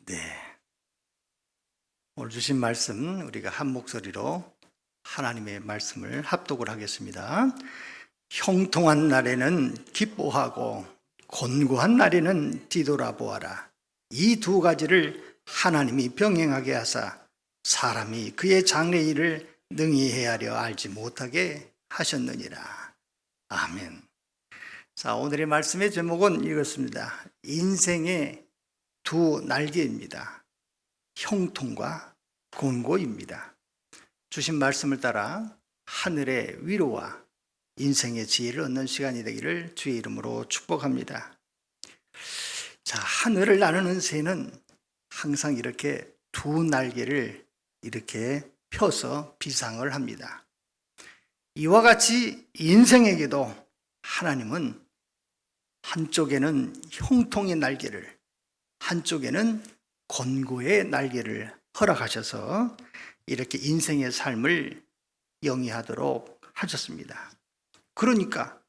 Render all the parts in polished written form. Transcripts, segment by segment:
네. 오늘 주신 말씀 우리가 한 목소리로 하나님의 말씀을 합독을 하겠습니다. 형통한 날에는 기뻐하고 곤고한 날에는 뒤돌아보아라. 이 두 가지를 하나님이 병행하게 하사 사람이 그의 장래일을 능히 헤아려 알지 못하게 하셨느니라. 아멘. 자, 오늘의 말씀의 제목은 이렇습니다. 인생의 두 날개입니다. 형통과 곤고입니다. 주신 말씀을 따라 하늘의 위로와 인생의 지혜를 얻는 시간이 되기를 주의 이름으로 축복합니다. 자, 하늘을 나누는 새는 항상 이렇게 두 날개를 이렇게 펴서 비상을 합니다. 이와 같이 인생에게도 하나님은 한쪽에는 형통의 날개를, 한쪽에는 곤고의 날개를 허락하셔서 이렇게 인생의 삶을 영위하도록 하셨습니다. 그러니까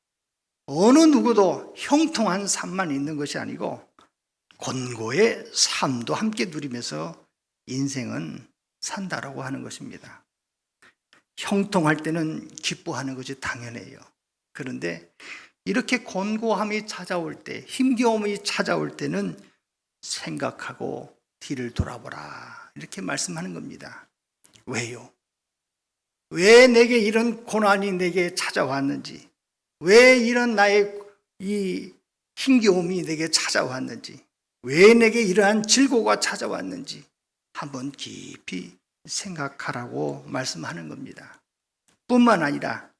어느 누구도 형통한 삶만 있는 것이 아니고 곤고의 삶도 함께 누리면서 인생은 산다라고 하는 것입니다. 형통할 때는 기뻐하는 것이 당연해요. 그런데 이렇게 곤고함이 찾아올 때, 힘겨움이 찾아올 때는 생각하고 뒤를 돌아보라, 이렇게 말씀하는 겁니다. 왜요? 왜 내게 이런 고난이 내게 찾아왔는지, 왜 이런 나의 이 힘겨움이 내게 찾아왔는지, 왜 내게 이러한 질고가 찾아왔는지 한번 깊이 생각하라고 말씀하는 겁니다. 뿐만 아니라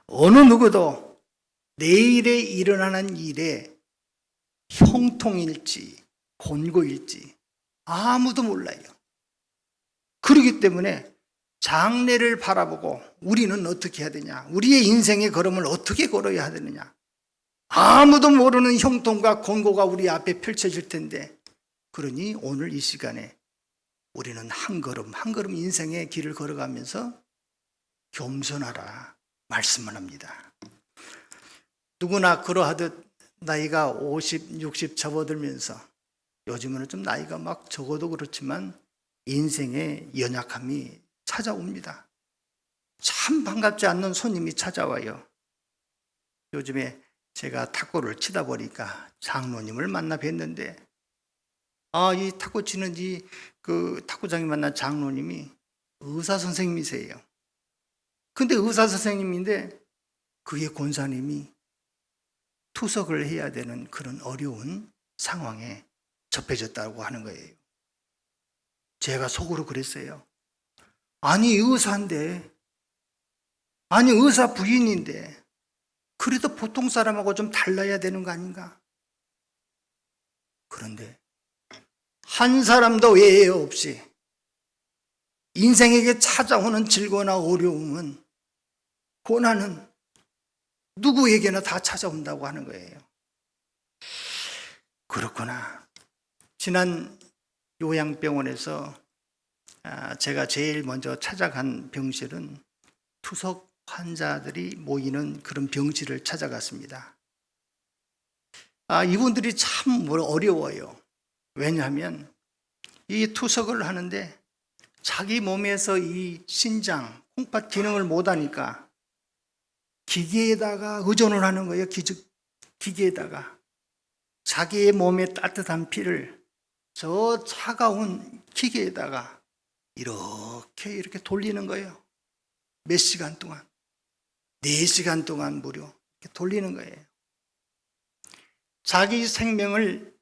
어느 누구도 내일에 일어나는 일에 형통일지 곤고일지 아무도 몰라요. 그렇기 때문에 장래를 바라보고 우리는 어떻게 해야 되냐, 우리의 인생의 걸음을 어떻게 걸어야 되느냐, 아무도 모르는 형통과 곤고가 우리 앞에 펼쳐질 텐데, 그러니 오늘 이 시간에 우리는 한 걸음 한 걸음 인생의 길을 걸어가면서 겸손하라 말씀을 합니다. 누구나 그러하듯 나이가 50, 60 접어들면서, 요즘은 좀 나이가 막 적어도 그렇지만 인생의 연약함이 찾아옵니다. 참 반갑지 않는 손님이 찾아와요. 요즘에 제가 탁구를 치다 보니까 장로님을 만나 뵀는데, 이 탁구 치는 그 탁구장에 만난 장로님이 의사 선생님이세요. 근데 의사 선생님인데 그의 권사님이 투석을 해야 되는 그런 어려운 상황에 접해졌다고 하는 거예요. 제가 속으로 그랬어요. 아니 의사인데, 아니 의사 부인인데 그래도 보통 사람하고 좀 달라야 되는 거 아닌가? 그런데 한 사람도 외에 없이 인생에게 찾아오는 질고나 어려움은, 고난은 누구에게나 다 찾아온다고 하는 거예요. 그렇구나. 지난 요양병원에서 제가 제일 먼저 찾아간 병실은 투석 환자들이 모이는 그런 병실을 찾아갔습니다. 이분들이 참 어려워요. 왜냐하면 이 투석을 하는데 자기 몸에서 이 신장, 콩팥 기능을 못하니까 기계에다가 의존을 하는 거예요. 기계에다가 자기의 몸에 따뜻한 피를 저 차가운 기계에다가 이렇게 돌리는 거예요. 몇 시간 동안, 4시간 동안 무려 이렇게 돌리는 거예요. 자기 생명을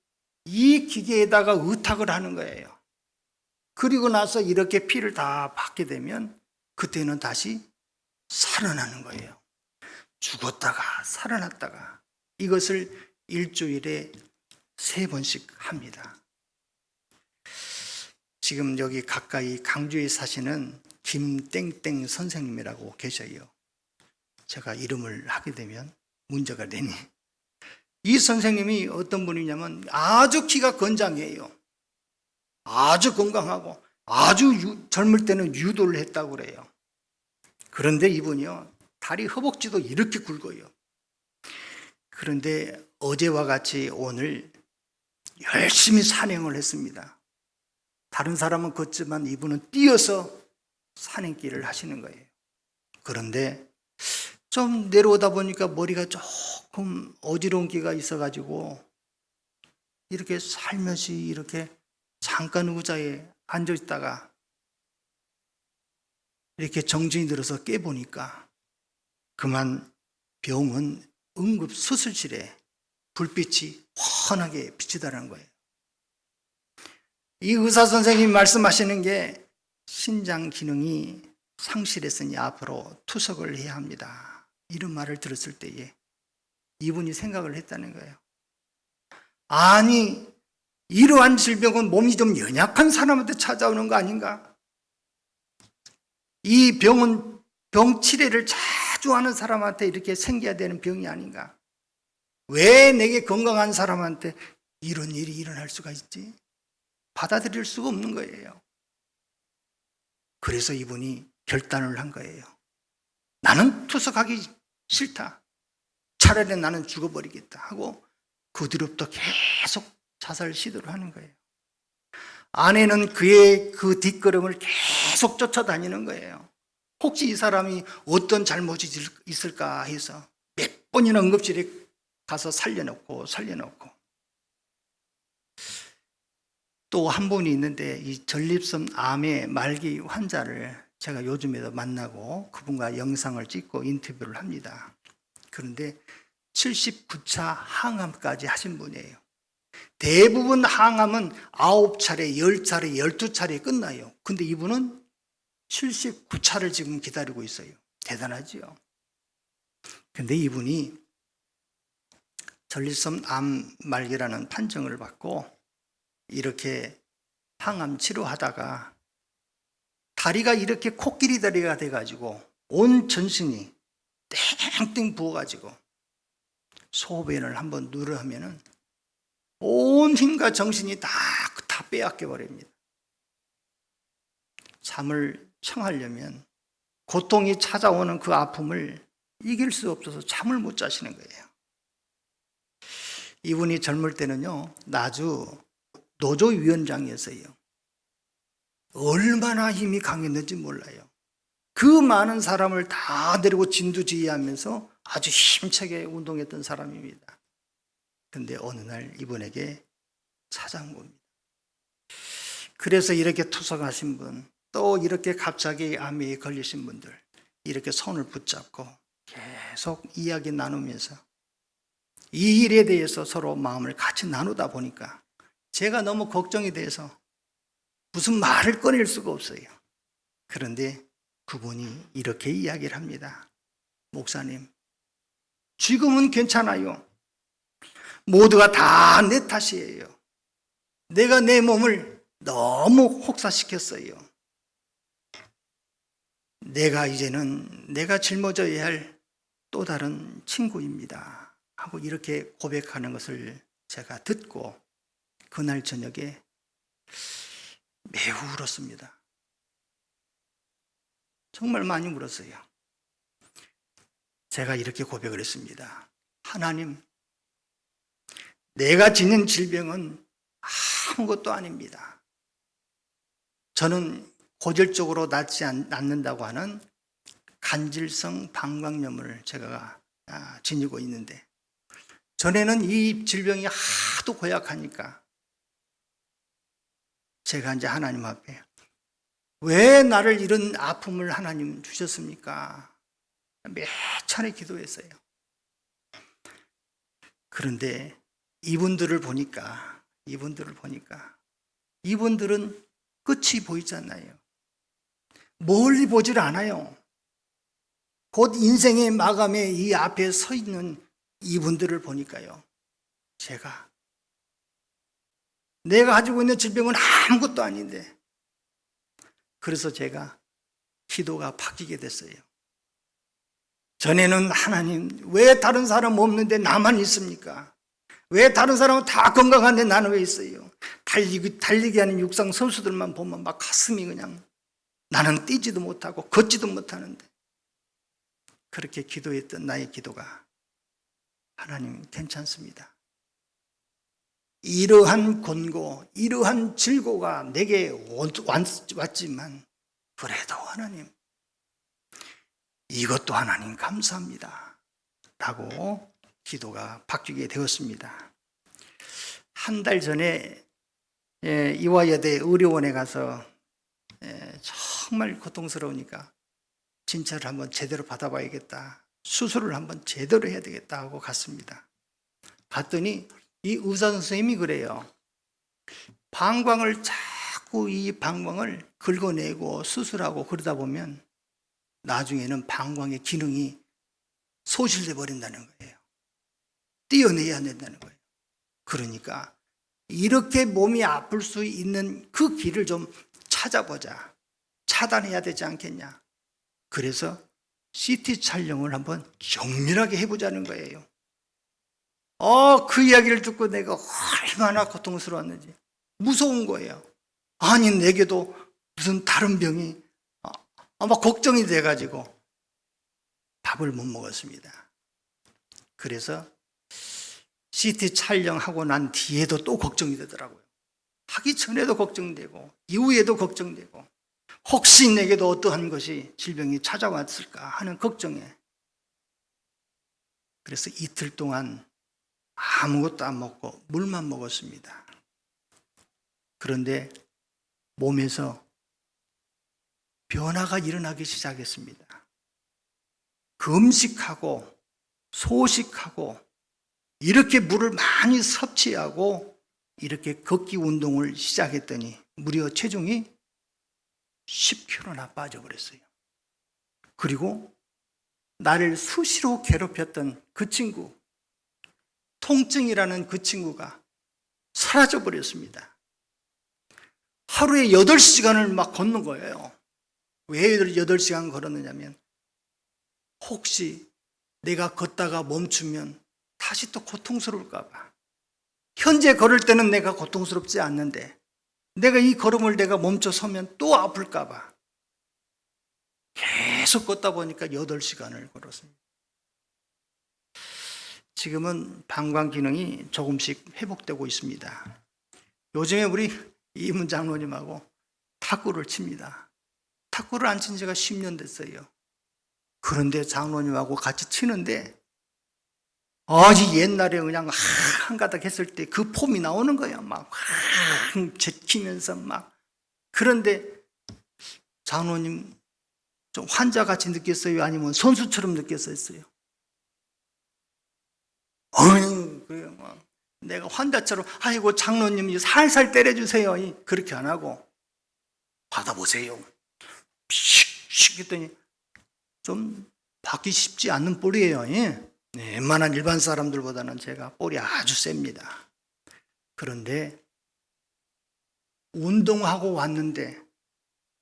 이 기계에다가 의탁을 하는 거예요. 그리고 나서 이렇게 피를 다 받게 되면 그때는 다시 살아나는 거예요. 죽었다가 살아났다가, 이것을 일주일에 3번씩 합니다. 지금 여기 가까이 강주에 사시는 김땡땡 선생님이라고 계셔요. 제가 이름을 하게 되면 문제가 되니, 이 선생님이 어떤 분이냐면 아주 키가 건장해요. 아주 건강하고 아주 젊을 때는 유도를 했다고 그래요. 그런데 이분이요, 다리 허벅지도 이렇게 굵어요. 그런데 어제와 같이 오늘 열심히 산행을 했습니다. 다른 사람은 걷지만 이분은 뛰어서 산행길을 하시는 거예요. 그런데 좀 내려오다 보니까 머리가 조금 어지러운 기가 있어가지고 이렇게 살며시 이렇게 잠깐 의자에 앉아 있다가 이렇게 정신이 들어서 깨보니까 그만 병원 응급수술실에 불빛이 환하게 비치더라는 거예요. 이 의사 선생님이 말씀하시는 게 신장 기능이 상실했으니 앞으로 투석을 해야 합니다. 이런 말을 들었을 때에 이분이 생각을 했다는 거예요. 아니, 이러한 질병은 몸이 좀 연약한 사람한테 찾아오는 거 아닌가? 이 병은 병 치료를 자주 하는 사람한테 이렇게 생겨야 되는 병이 아닌가? 왜 내게 건강한 사람한테 이런 일이 일어날 수가 있지? 받아들일 수가 없는 거예요. 그래서 이분이 결단을 한 거예요. 나는 투석하기 싫다. 차라리 나는 죽어버리겠다 하고 그 뒤로부터 계속 자살 시도를 하는 거예요. 아내는 그의 그 뒷걸음을 계속 쫓아다니는 거예요. 혹시 이 사람이 어떤 잘못이 있을까 해서 몇 번이나 응급실에 가서 살려놓고 또 한 분이 있는데 이 전립선 암의 말기 환자를 제가 요즘에도 만나고 그분과 영상을 찍고 인터뷰를 합니다. 그런데 79차 항암까지 하신 분이에요. 대부분 항암은 9차례, 10차례, 12차례 끝나요. 근데 이분은 79차를 지금 기다리고 있어요. 대단하지요. 근데 이분이 전립선 암 말기라는 판정을 받고 이렇게 항암 치료하다가 다리가 이렇게 코끼리 다리가 돼가지고 온 전신이 땡땡 부어가지고 소변을 한번 누르면은 온 힘과 정신이 다 빼앗겨 버립니다. 잠을 청하려면 고통이 찾아오는 그 아픔을 이길 수 없어서 잠을 못 자시는 거예요. 이분이 젊을 때는요, 나주 노조위원장이었어요. 얼마나 힘이 강했는지 몰라요. 그 많은 사람을 다 데리고 진두지휘하면서 아주 힘차게 운동했던 사람입니다. 근데 어느 날 이분에게 찾아온 겁니다. 그래서 이렇게 투석하신 분, 또 이렇게 갑자기 암에 걸리신 분들, 이렇게 손을 붙잡고 계속 이야기 나누면서 이 일에 대해서 서로 마음을 같이 나누다 보니까 제가 너무 걱정이 돼서 무슨 말을 꺼낼 수가 없어요. 그런데 그분이 이렇게 이야기를 합니다. 목사님, 지금은 괜찮아요. 모두가 다 내 탓이에요. 내가 내 몸을 너무 혹사시켰어요. 내가 이제는 내가 짊어져야 할 또 다른 친구입니다. 하고 이렇게 고백하는 것을 제가 듣고 그날 저녁에 매우 울었습니다. 정말 많이 울었어요. 제가 이렇게 고백을 했습니다. 하나님, 내가 지닌 질병은 아무것도 아닙니다. 저는 고질적으로 낫지 않는다고 하는 간질성 방광염을 제가 지니고 있는데 전에는 이 질병이 하도 고약하니까 제가 이제 하나님 앞에 왜 나를 이런 아픔을 하나님 주셨습니까? 몇 차례 기도했어요. 그런데 이분들을 보니까 이분들은 끝이 보이지 않아요. 멀리 보질 않아요. 곧 인생의 마감에 이 앞에 서 있는 이분들을 보니까요. 내가 가지고 있는 질병은 아무것도 아닌데 그래서 제가 기도가 바뀌게 됐어요. 전에는 하나님, 왜 다른 사람 없는데 나만 있습니까? 왜 다른 사람은 다 건강한데 나는 왜 있어요? 달리기 하는 육상 선수들만 보면 막 가슴이 그냥 나는 뛰지도 못하고 걷지도 못하는데 그렇게 기도했던 나의 기도가 하나님 괜찮습니다. 이러한 권고, 이러한 질고가 내게 왔지만 그래도 하나님, 이것도 하나님 감사합니다 라고 기도가 바뀌게 되었습니다. 한 달 전에 이화여대 의료원에 가서 정말 고통스러우니까 진찰을 한번 제대로 받아봐야겠다, 수술을 한번 제대로 해야 되겠다 하고 갔습니다. 갔더니 이 의사 선생님이 그래요. 방광을 자꾸 이 방광을 긁어내고 수술하고 그러다 보면 나중에는 방광의 기능이 소실돼 버린다는 거예요. 떼어내야 된다는 거예요. 그러니까 이렇게 몸이 아플 수 있는 그 길을 좀 찾아보자, 차단해야 되지 않겠냐. 그래서 CT 촬영을 한번 정밀하게 해보자는 거예요. 그 이야기를 듣고 내가 얼마나 고통스러웠는지, 무서운 거예요. 아니, 내게도 무슨 다른 병이 아마 걱정이 돼가지고 밥을 못 먹었습니다. 그래서 CT 촬영하고 난 뒤에도 또 걱정이 되더라고요. 하기 전에도 걱정되고 이후에도 걱정되고, 혹시 내게도 어떠한 것이 질병이 찾아왔을까 하는 걱정에, 그래서 이틀 동안 아무것도 안 먹고 물만 먹었습니다. 그런데 몸에서 변화가 일어나기 시작했습니다. 금식하고 소식하고 이렇게 물을 많이 섭취하고 이렇게 걷기 운동을 시작했더니 무려 체중이 10kg나 빠져버렸어요. 그리고 나를 수시로 괴롭혔던 그 친구, 통증이라는 그 친구가 사라져 버렸습니다. 하루에 8시간을 막 걷는 거예요. 왜 8시간 걸었느냐면, 혹시 내가 걷다가 멈추면 다시 또 고통스러울까 봐. 현재 걸을 때는 내가 고통스럽지 않는데 내가 이 걸음을 내가 멈춰 서면 또 아플까 봐 계속 걷다 보니까 8시간을 걸었습니다. 지금은 방광 기능이 조금씩 회복되고 있습니다. 요즘에 우리 이문 장로님하고 탁구를 칩니다. 탁구를 안 친 지가 10년 됐어요. 그런데 장로님하고 같이 치는데 아주 옛날에 그냥 한 가닥 했을 때 그 폼이 나오는 거예요. 막 제키면서 막. 그런데 장로님 좀 환자같이 느꼈어요? 아니면 선수처럼 느꼈어요? 그래요. 막 내가 환자처럼, 아이고 장로님 살살 때려주세요, 그렇게 안 하고 받아보세요, 픽 했더니 좀 받기 쉽지 않는 볼이에요. 네, 웬만한 일반 사람들보다는 제가 볼이 아주 셉니다. 그런데 운동하고 왔는데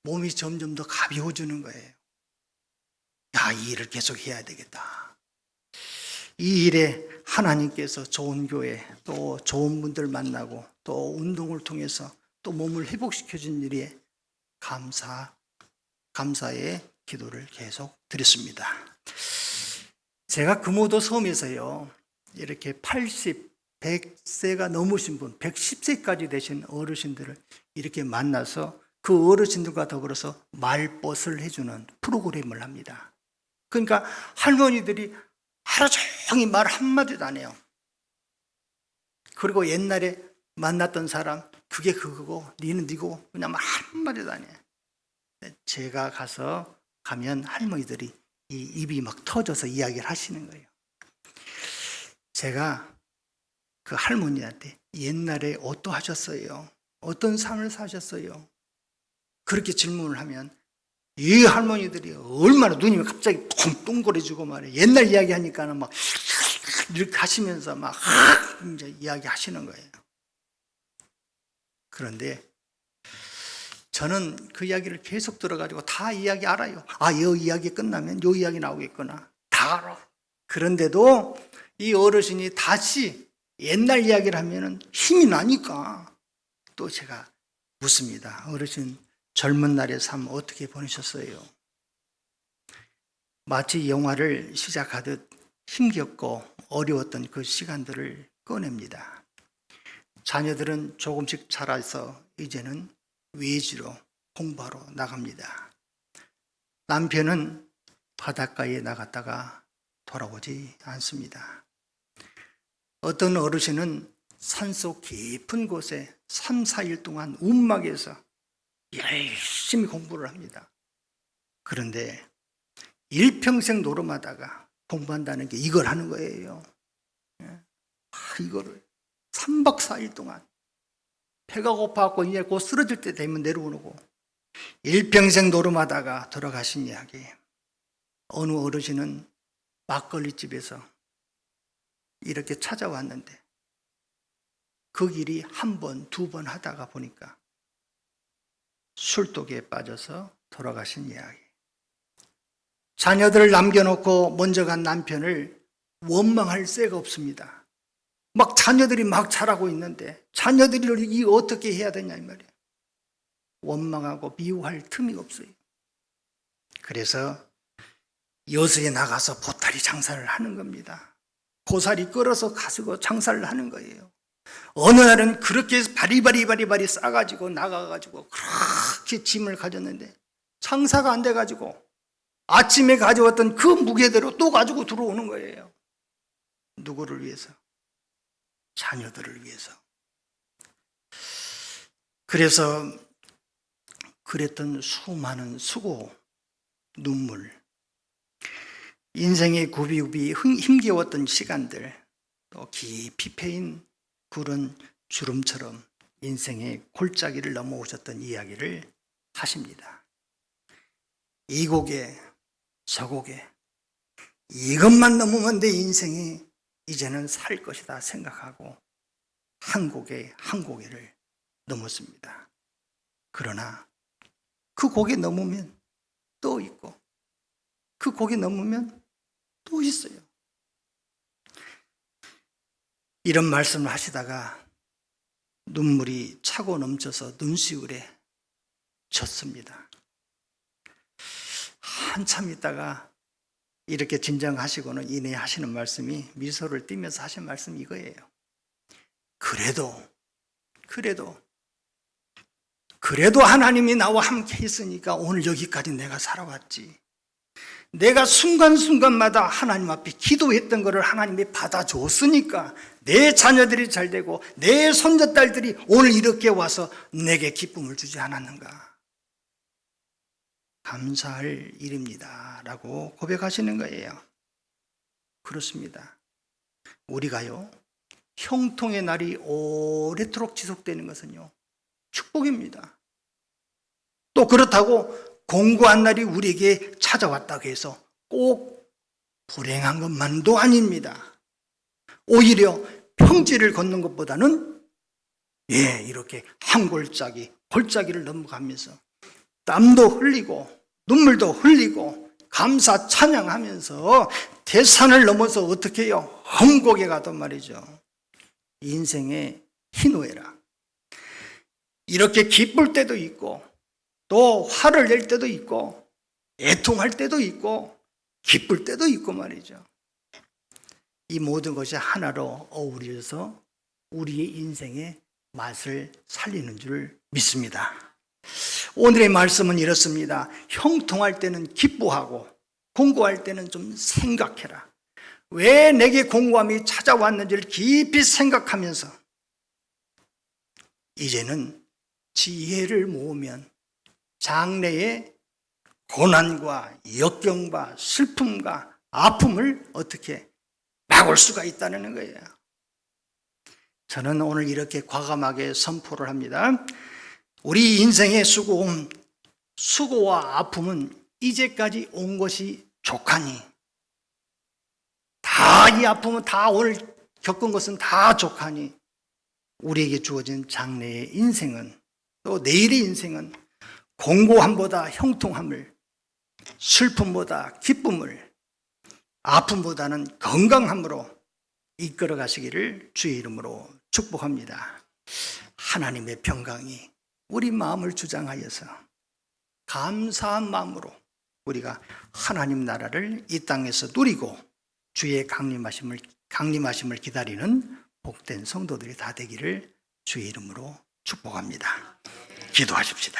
몸이 점점 더 가벼워지는 거예요. 야, 이 일을 계속 해야 되겠다. 이 일에 하나님께서 좋은 교회, 또 좋은 분들 만나고 또 운동을 통해서 또 몸을 회복시켜준 일에 감사의 기도를 계속 드렸습니다. 제가 금오도 섬에서요, 이렇게 80, 100세가 넘으신 분, 110세까지 되신 어르신들을 이렇게 만나서 그 어르신들과 더불어서 말벗을 해주는 프로그램을 합니다. 그러니까 할머니들이 하루 종일 말 한마디도 안 해요. 그리고 옛날에 만났던 사람, 그게 그거고 니는 니고, 그냥 말 한마디도 안 해요. 제가 가면 할머니들이 이 입이 막 터져서 이야기를 하시는 거예요. 제가 그 할머니한테 옛날에 어떠하셨어요? 어떤 삶을 사셨어요? 그렇게 질문을 하면 이 할머니들이 얼마나 눈이 갑자기 동동거려지고 말이에요. 옛날 이야기 하니까는 막 이렇게 하시면서 막 이제 이야기 하시는 거예요. 그런데 저는 그 이야기를 계속 들어가지고 다 이야기 알아요. 이 이야기 끝나면 이 이야기 나오겠구나. 다 알아. 그런데도 이 어르신이 다시 옛날 이야기를 하면은 힘이 나니까 또 제가 묻습니다. 어르신, 젊은 날의 삶 어떻게 보내셨어요? 마치 영화를 시작하듯 힘겹고 어려웠던 그 시간들을 꺼냅니다. 자녀들은 조금씩 자라서 이제는 외지로 공부하러 나갑니다. 남편은 바닷가에 나갔다가 돌아오지 않습니다. 어떤 어르신은 산속 깊은 곳에 3, 4일 동안 움막에서 열심히 공부를 합니다. 그런데 일평생 노름하다가 공부한다는 게 이걸 하는 거예요. 이거를 3박 4일 동안 배가 고파갖고 이제 곧 쓰러질 때 되면 내려오고 일평생 노름하다가 돌아가신 이야기. 어느 어르신은 막걸리집에서 이렇게 찾아왔는데 그 길이 한 번, 두 번 하다가 보니까 술독에 빠져서 돌아가신 이야기. 자녀들을 남겨놓고 먼저 간 남편을 원망할 새가 없습니다. 막 자녀들이 막 자라고 있는데 자녀들이 이 어떻게 해야 되냐 이 말이에요. 원망하고 미워할 틈이 없어요. 그래서 여수에 나가서 보따리 장사를 하는 겁니다. 고사리 끌어서 가지고 장사를 하는 거예요. 어느 날은 그렇게 바리바리 싸가지고 나가가지고 그렇게 짐을 가졌는데 장사가 안 돼가지고 아침에 가져왔던 그 무게대로 또 가지고 들어오는 거예요. 누구를 위해서? 자녀들을 위해서. 그래서 그랬던 수많은 수고, 눈물, 인생의 굽이굽이 힘겨웠던 시간들, 또 깊이 패인 그런 주름처럼 인생의 골짜기를 넘어오셨던 이야기를 하십니다. 이 곡에 저 곡에 이것만 넘으면 내 인생이 이제는 살 것이다 생각하고 한 곡에 한 고개를 넘었습니다. 그러나 그 고개 넘으면 또 있고 그 고개 넘으면 또 있어요. 이런 말씀을 하시다가 눈물이 차고 넘쳐서 눈시울에 젖습니다. 한참 있다가 이렇게 진정하시고는 이내 하시는 말씀이 미소를 띠면서 하신 말씀이 이거예요. 그래도 하나님이 나와 함께 있으니까 오늘 여기까지 내가 살아왔지. 내가 순간순간마다 하나님 앞에 기도했던 것을 하나님이 받아줬으니까 내 자녀들이 잘 되고 내 손자딸들이 오늘 이렇게 와서 내게 기쁨을 주지 않았는가. 감사할 일입니다 라고 고백하시는 거예요. 그렇습니다. 우리가요 형통의 날이 오래도록 지속되는 것은요 축복입니다. 또 그렇다고 공고한 날이 우리에게 찾아왔다고 해서 꼭 불행한 것만도 아닙니다. 오히려 평지를 걷는 것보다는 이렇게 한 골짜기를 넘어가면서 땀도 흘리고 눈물도 흘리고 감사 찬양하면서 대산을 넘어서 어떻게 해요? 험곡에 가단 말이죠. 인생의 희노애락. 이렇게 기쁠 때도 있고 또 화를 낼 때도 있고 애통할 때도 있고 기쁠 때도 있고 말이죠. 이 모든 것이 하나로 어우러져서 우리의 인생의 맛을 살리는 줄 믿습니다. 오늘의 말씀은 이렇습니다. 형통할 때는 기뻐하고 공고할 때는 좀 생각해라. 왜 내게 공고함이 찾아왔는지를 깊이 생각하면서 이제는 지혜를 모으면 장래의 고난과 역경과 슬픔과 아픔을 어떻게 막을 수가 있다는 거예요. 저는 오늘 이렇게 과감하게 선포를 합니다. 우리 인생의 수고와 아픔은 이제까지 온 것이 족하니 다 이 아픔은 다 오늘 겪은 것은 다 족하니 우리에게 주어진 장래의 인생은 또 내일의 인생은 공고함보다 형통함을 슬픔보다 기쁨을 아픔보다는 건강함으로 이끌어 가시기를 주의 이름으로 축복합니다. 하나님의 평강이 우리 마음을 주장하여서 감사한 마음으로 우리가 하나님 나라를 이 땅에서 누리고 주의 강림하심을 기다리는 복된 성도들이 다 되기를 주의 이름으로 축복합니다. 기도하십시다.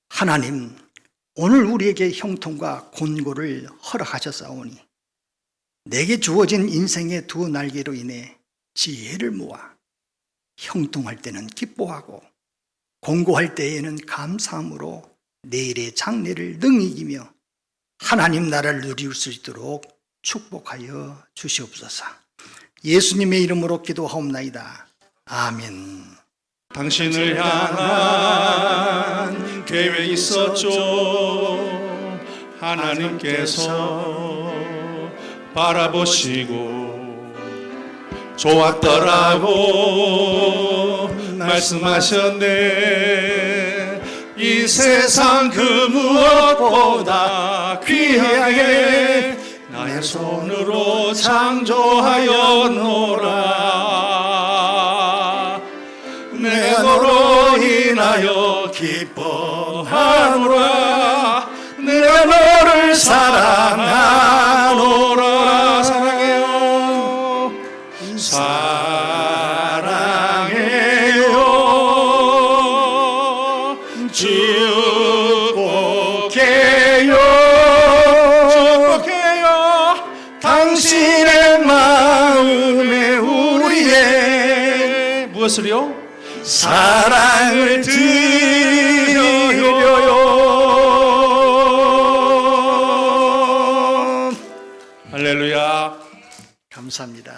하나님, 오늘 우리에게 형통과 곤고를 허락하셨사오니 내게 주어진 인생의 두 날개로 인해 지혜를 모아 형통할 때는 기뻐하고 곤고할 때에는 감사함으로 내일의 장래를 능히 이기며 하나님 나라를 누릴 수 있도록 축복하여 주시옵소서. 예수님의 이름으로 기도하옵나이다. 아멘. 당신을 향한 계획이 있었죠. 하나님께서 바라보시고 좋았더라고 말씀하셨네. 이 세상 그 무엇보다 귀하게 나의 손으로 창조하였노라. 내 너로 인하여 기뻐하노라. 내가 너를 사랑하노라. 사랑해요. 사랑해요. 축복해요. 축복해요. 당신의 마음에 우리의 무엇을요? 사랑을 드려요. 할렐루야. 감사합니다.